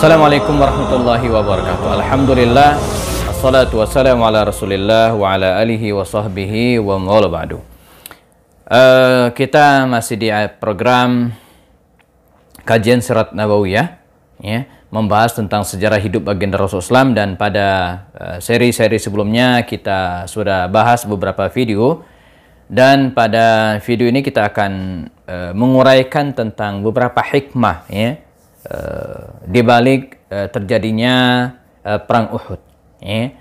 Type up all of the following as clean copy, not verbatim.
Assalamualaikum warahmatullahi wabarakatuh. Alhamdulillah, assalatu wassalamu ala rasulillah wa ala alihi wa sahbihi wa mawala ba'du. Kita masih di program kajian Sirat Nabawiyah, ya, membahas tentang sejarah hidup baginda Rasulullah SAW, dan pada seri-seri sebelumnya kita sudah bahas beberapa video, dan pada video ini kita akan menguraikan tentang beberapa hikmah, ya, di balik terjadinya perang Uhud. Ya.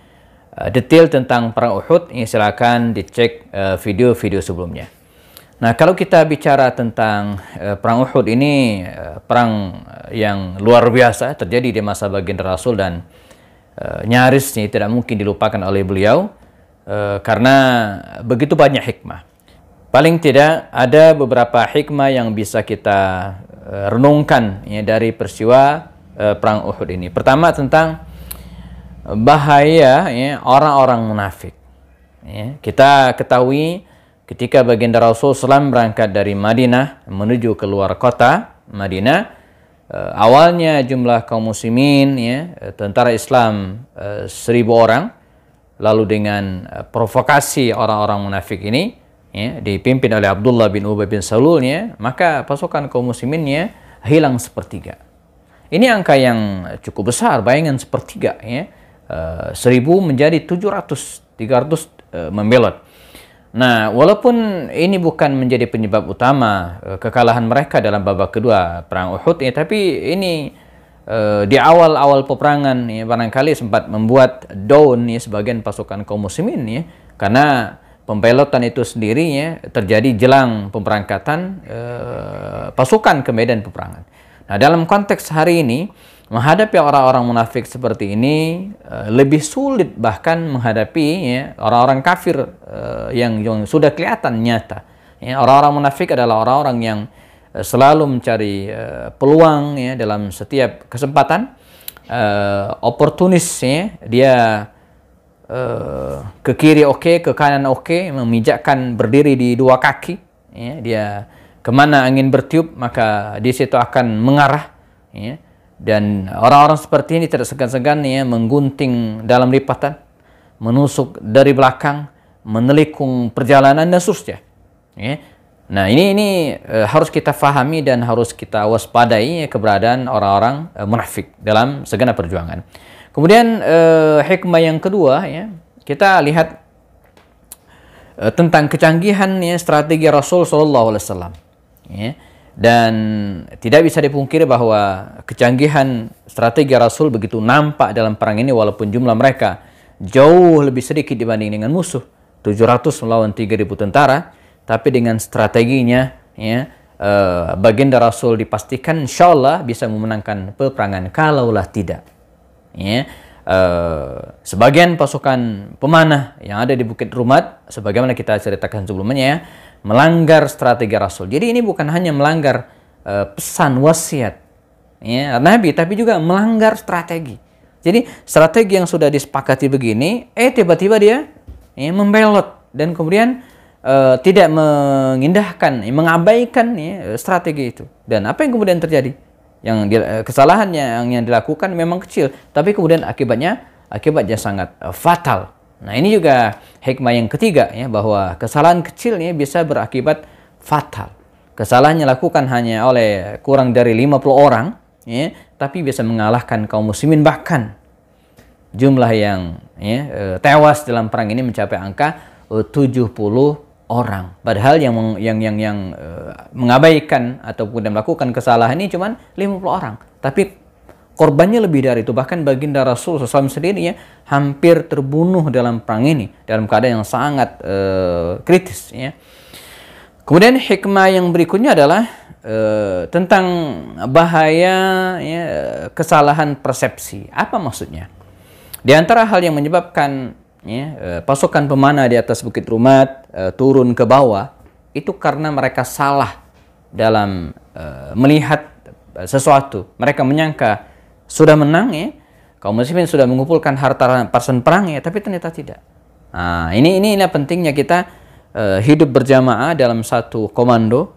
Detail tentang perang Uhud ini silakan dicek video-video sebelumnya. Nah, kalau kita bicara tentang perang Uhud ini, perang yang luar biasa terjadi di masa baginda Rasul, dan nyaris tidak mungkin dilupakan oleh beliau karena begitu banyak hikmah. Paling tidak ada beberapa hikmah yang bisa kita renungkan, ya, dari peristiwa perang Uhud ini. Pertama, tentang bahaya, ya, orang-orang munafik. Ya, kita ketahui ketika baginda Rasul SAW berangkat dari Madinah menuju ke luar kota Madinah, awalnya jumlah kaum muslimin, ya, tentara Islam 1000 orang. Lalu dengan provokasi orang-orang munafik ini, ya, dipimpin oleh Abdullah bin Ubay bin Salul, ya, maka pasukan kaum musliminnya hilang sepertiga. Ini angka yang cukup besar, bayangan sepertiga, ya. 1000 menjadi 700, 300 membelot. Nah, walaupun ini bukan menjadi penyebab utama kekalahan mereka dalam babak kedua perang Uhud, ya, tapi ini di awal-awal peperangan, ya, barangkali sempat membuat down, ya, sebagian pasukan kaum muslimin, ya, karena pembelotan itu sendiri, ya, terjadi jelang pemberangkatan pasukan ke medan peperangan. Nah, dalam konteks hari ini, menghadapi orang-orang munafik seperti ini lebih sulit bahkan menghadapi, ya, orang-orang kafir yang sudah kelihatan nyata. Ya, orang-orang munafik adalah orang-orang yang selalu mencari peluang, ya, dalam setiap kesempatan, oportunis, ya, dia ke kiri oke, ke kanan oke, memijakkan berdiri di dua kaki, ya, dia kemana angin bertiup maka di situ akan mengarah, ya. Dan orang-orang seperti ini tidak segan-segan, ya, menggunting dalam lipatan, menusuk dari belakang, menelikung perjalanan, dan seterusnya, ya. Nah, ini harus kita fahami dan harus kita waspadai, ya, keberadaan orang-orang munafik dalam segenap perjuangan. Kemudian hikmah yang kedua, ya, kita lihat tentang kecanggihan, ya, strategi Rasul SAW, ya. Dan tidak bisa dipungkiri bahwa kecanggihan strategi Rasul begitu nampak dalam perang ini, walaupun jumlah mereka jauh lebih sedikit dibanding dengan musuh, 700 melawan 3000 tentara, tapi dengan strateginya, ya, baginda Rasul dipastikan insya Allah bisa memenangkan peperangan. Kalaulah tidak, ya, sebagian pasukan pemanah yang ada di Bukit Rumat, sebagaimana kita ceritakan sebelumnya, ya, melanggar strategi Rasul. Jadi ini bukan hanya melanggar pesan wasiat, ya, Nabi, tapi juga melanggar strategi. Jadi strategi yang sudah disepakati begini, tiba-tiba dia, ya, membelot dan kemudian tidak mengindahkan, mengabaikan, ya, strategi itu. Dan apa yang kemudian terjadi? Kesalahannya yang dilakukan memang kecil, tapi kemudian akibatnya sangat fatal. Nah, ini juga hikmah yang ketiga, ya, bahwa kesalahan kecilnya bisa berakibat fatal. Kesalahan yang dilakukan hanya oleh kurang dari 50 orang, ya, tapi bisa mengalahkan kaum muslimin, bahkan jumlah yang, ya, tewas dalam perang ini mencapai angka 70 orang. Padahal yang mengabaikan ataupun melakukan kesalahan ini cuma 50 orang. Tapi korbannya lebih dari itu. Bahkan baginda Rasul SAW sendiri, ya, hampir terbunuh dalam perang ini dalam keadaan yang sangat kritis, ya. Kemudian hikmah yang berikutnya adalah tentang bahaya, ya, kesalahan persepsi. Apa maksudnya? Di antara hal yang menyebabkan, ya, pasukan pemanah di atas Bukit Rumat turun ke bawah itu karena mereka salah dalam melihat sesuatu. Mereka menyangka sudah menang, ya, kaum muslimin sudah mengumpulkan harta rampasan perang, ya, tapi ternyata tidak. Nah, inilah pentingnya kita hidup berjamaah dalam satu komando,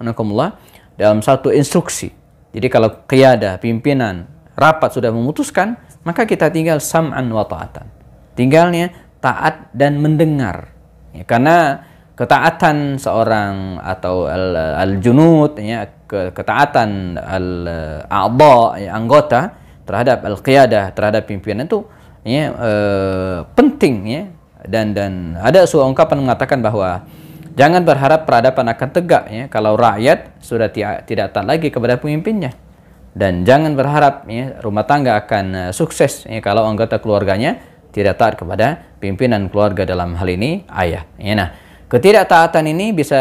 dalam satu instruksi. Jadi kalau qiyadah, pimpinan, rapat sudah memutuskan, maka kita tinggal sam'an wa ta'atan. Tinggalnya taat dan mendengar. Ya, karena ketaatan seorang atau al-junud, ya, ketaatan al-a'dha, ya, anggota terhadap al-qiyadah, terhadap pimpinan itu ya, penting, ya. Dan ada sebuah ungkapan mengatakan bahwa jangan berharap peradaban akan tegak, ya, kalau rakyat sudah tidak taat lagi kepada pemimpinnya. Dan jangan berharap, ya, rumah tangga akan sukses, ya, kalau anggota keluarganya tidak taat kepada pimpinan keluarga, dalam hal ini ayah. Ya, nah, ketidaktaatan ini bisa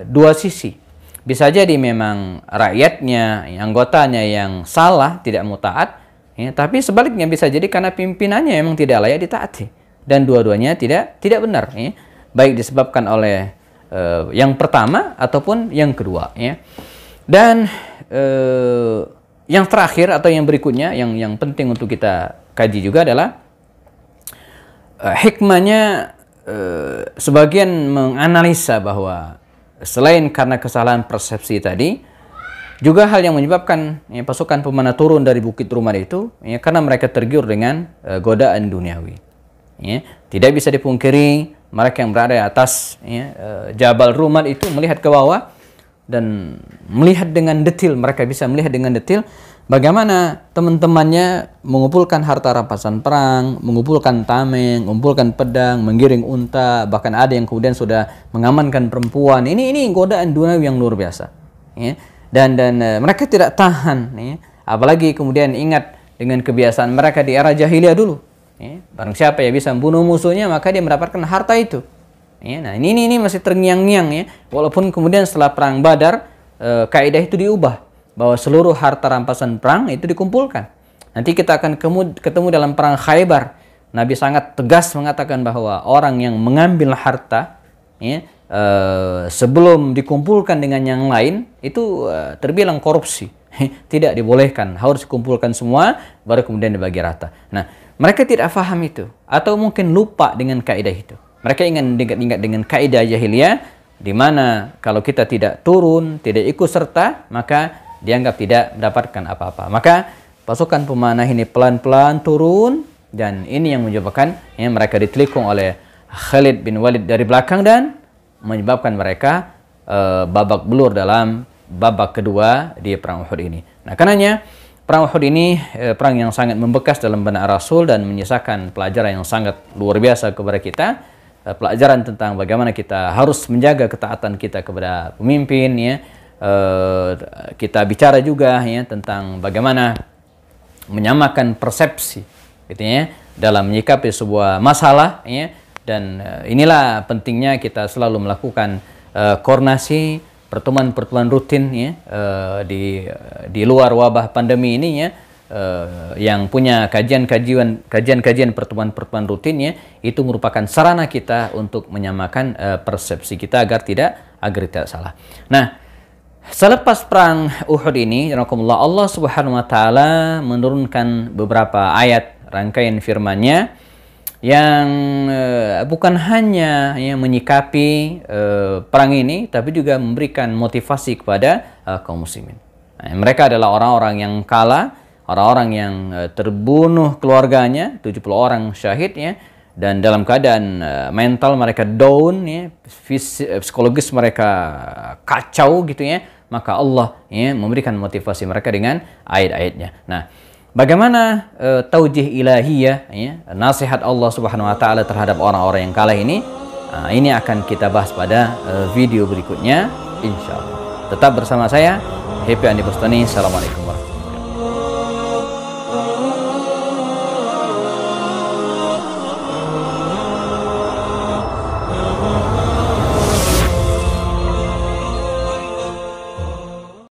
dua sisi. Bisa jadi memang rakyatnya, anggotanya yang salah, tidak mau taat, ya, tapi sebaliknya bisa jadi karena pimpinannya memang tidak layak ditaati. Dan dua-duanya tidak benar, ya. Baik disebabkan oleh yang pertama ataupun yang kedua, ya. Dan yang terakhir atau yang berikutnya yang penting untuk kita kaji juga adalah hikmahnya. Sebagian menganalisa bahwa selain karena kesalahan persepsi tadi, juga hal yang menyebabkan, ya, pasukan pemanah turun dari Bukit Rumah itu, ya, karena mereka tergiur dengan godaan duniawi. Ya, tidak bisa dipungkiri mereka yang berada di atas, ya, Jabal Rumah itu melihat ke bawah dan melihat dengan detil. Mereka bisa melihat dengan detil bagaimana teman-temannya mengumpulkan harta rampasan perang, mengumpulkan tameng, mengumpulkan pedang, menggiring unta, bahkan ada yang kemudian sudah mengamankan perempuan. Ini godaan duniawi yang luar biasa. Ya. Dan mereka tidak tahan. Ya. Apalagi kemudian ingat dengan kebiasaan mereka di era jahiliyah dulu. Ya. Barang siapa yang bisa membunuh musuhnya, maka dia mendapatkan harta itu. Ya. Nah, ini masih terngiang-ngiang, ya. Walaupun kemudian setelah perang Badar, kaidah itu diubah, bahwa seluruh harta rampasan perang itu dikumpulkan. Nanti kita akan ketemu dalam perang Khaybar. Nabi sangat tegas mengatakan bahwa orang yang mengambil harta, ya, sebelum dikumpulkan dengan yang lain itu terbilang korupsi. Tidak dibolehkan, harus dikumpulkan semua baru kemudian dibagi rata. Nah, mereka tidak paham itu atau mungkin lupa dengan kaidah itu. Mereka ingin ingat dengan kaidah jahiliyah, di mana kalau kita tidak turun, tidak ikut serta, maka dianggap tidak mendapatkan apa-apa. Maka pasukan pemanah ini pelan-pelan turun, dan ini yang menyebabkan, ya, mereka ditelikung oleh Khalid bin Walid dari belakang dan menyebabkan mereka babak belur dalam babak kedua di perang Uhud ini. Nah, karenanya perang Uhud ini perang yang sangat membekas dalam benak Rasul dan menyisakan pelajaran yang sangat luar biasa kepada kita. Pelajaran tentang bagaimana kita harus menjaga ketaatan kita kepada pemimpin, ya. Kita bicara juga, ya, tentang bagaimana menyamakan persepsi, gitu, ya, dalam menyikapi sebuah masalah, ya. Dan inilah pentingnya kita selalu melakukan koordinasi, pertemuan-pertemuan rutin, ya, di luar wabah pandemi ini, ya. Yang punya kajian-kajian pertemuan-pertemuan rutin, ya, itu merupakan sarana kita untuk menyamakan persepsi kita agar tidak salah. Nah, selepas perang Uhud ini, Allah Subhanahu wa taala menurunkan beberapa ayat rangkaian firman-Nya yang bukan hanya yang menyikapi perang ini, tapi juga memberikan motivasi kepada kaum muslimin. Nah, mereka adalah orang-orang yang kalah, orang-orang yang terbunuh keluarganya, 70 orang syahid, ya, dan dalam keadaan mental mereka down, ya, psikologis mereka kacau, gitu, ya. Maka Allah, ya, memberikan motivasi mereka dengan ayat-ayatnya. Nah, bagaimana taujih ilahiyah, ya, nasihat Allah Subhanahu wa taala terhadap orang-orang yang kalah ini? Ini akan kita bahas pada video berikutnya, insyaallah. Tetap bersama saya, Happy Andi Bustami. Assalamualaikum.